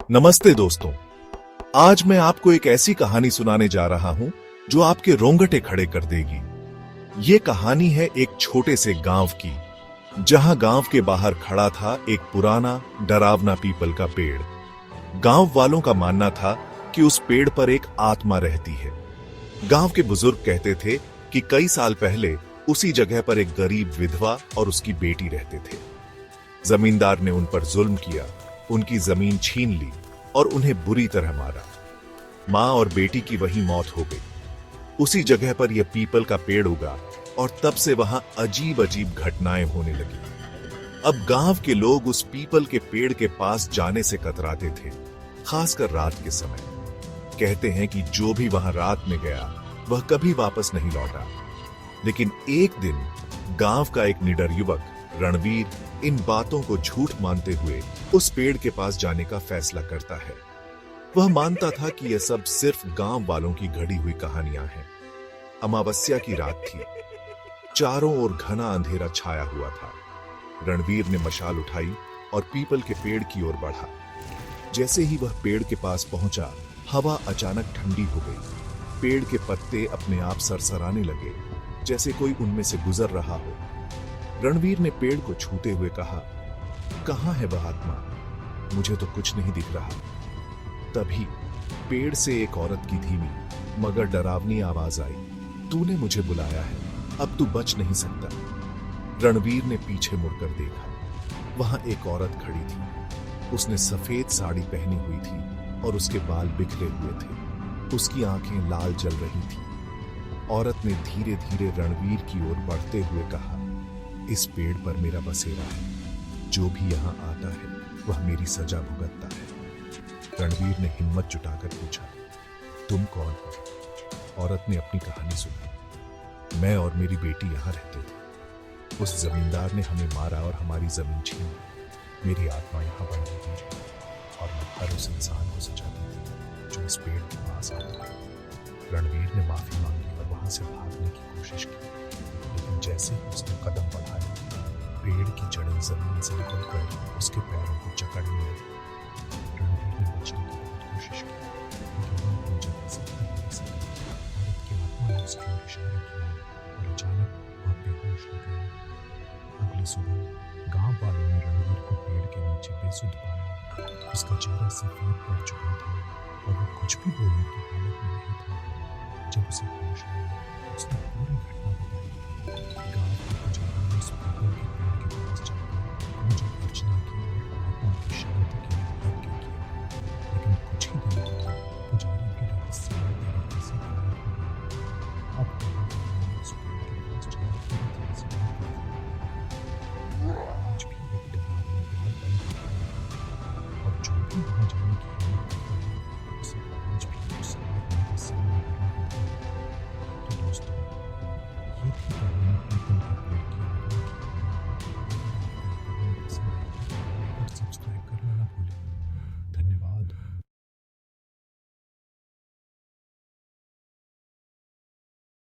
नमस्ते दोस्तों। आज मैं आपको एक ऐसी कहानी सुनाने जा रहा हूं जो आपके रोंगटे खड़े कर देगी। ये कहानी है एक छोटे से गांव की, जहां गांव के बाहर खड़ा था एक पुराना डरावना पीपल का पेड़। गांव वालों का मानना था कि उस पेड़ पर एक आत्मा रहती है। गांव के बुजुर्ग कहते थे कि कई साल पहले उसी जगह पर एक गरीब विधवा और उसकी बेटी रहते थे। जमींदार ने उन पर जुल्म किया, उनकी जमीन छीन ली और उन्हें बुरी तरह मारा। मां और बेटी की वही मौत हो गई। उसी जगह पर यह पीपल का पेड़ उगा और तब से वहां अजीब अजीब घटनाएं होने लगी। अब गांव के लोग उस पीपल के पेड़ के पास जाने से कतराते थे, खासकर रात के समय। कहते हैं कि जो भी वहां रात में गया वह कभी वापस नहीं लौटा। लेकिन एक दिन गांव का एक निडर युवक रणवीर इन बातों को झूठ मानते हुए उस पेड़ के पास जाने का फैसला करता है। वह मानता था कि यह सब सिर्फ गांव वालों की घड़ी हुई कहानियां हैं। अमावस्या की रात थी। चारों ओर घना अंधेरा छाया हुआ था। रणवीर ने मशाल उठाई और पीपल के पेड़ की ओर बढ़ा। जैसे ही वह पेड़ के पास पहुंचा, हवा अचानक ठंडी हो गई। पेड़ के पत्ते अपने आप सरसराने लगे, जैसे कोई उनमें से गुजर रहा हो। रणवीर ने पेड़ को छूते हुए कहा, कहां है वह आत्मा? मुझे तो कुछ नहीं दिख रहा। तभी पेड़ से एक औरत की धीमी मगर डरावनी आवाज आई, तूने मुझे बुलाया है, अब तू बच नहीं सकता। रणवीर ने पीछे मुड़कर देखा। वहां एक औरत खड़ी थी। उसने सफेद साड़ी पहनी हुई थी और उसके बाल बिखरे हुए थे। उसकी आंखें लाल जल रही थी। औरत ने धीरे धीरे रणवीर की ओर बढ़ते हुए कहा, इस पेड़ पर मेरा बसेरा है। जो भी यहां आता है वह मेरी सजा भुगतता है। रणवीर ने हिम्मत जुटाकर पूछा, तुम कौन हो? औरत ने अपनी कहानी सुनाई। मैं और मेरी बेटी यहां रहते थे। उस जमींदार ने हमें मारा और हमारी जमीन छीन ली। मेरी आत्मा यहां बन गई है और मैं हर उस इंसान को सजा देती जो इस पेड़ के पास आता है। रणवीर ने माफी मांगी और वहां से भागने की कोशिश की, लेकिन जैसे ही उसने कदम बढ़ाया, पेड़ की जड़ें जमीन से निकलकर उसके पैरों को जकड़ने लगी। रणवीर ने बचने की बहुत कोशिश की, लेकिन वह अपनी जगह से नहीं हिल सकी। औरत की आत्मा ने उसकी ओर इशारा किया और अचानक वह बेहोश हो गई। अगली सुबह गांव वालों ने रणवीर को पेड़ के नीचे बेसुध पाया। उसका चेहरा सफेद पड़ चुका था और वह कुछ भी बोलने की हालत में नहीं था। जब उसे होश आया, उसने पूरी घटना बताई। गांव के पुजारी ने उस पीपल के पेड़ के पास जाकर पूजा अर्चना की और आत्मा की शांति के लिए यज्ञ किया।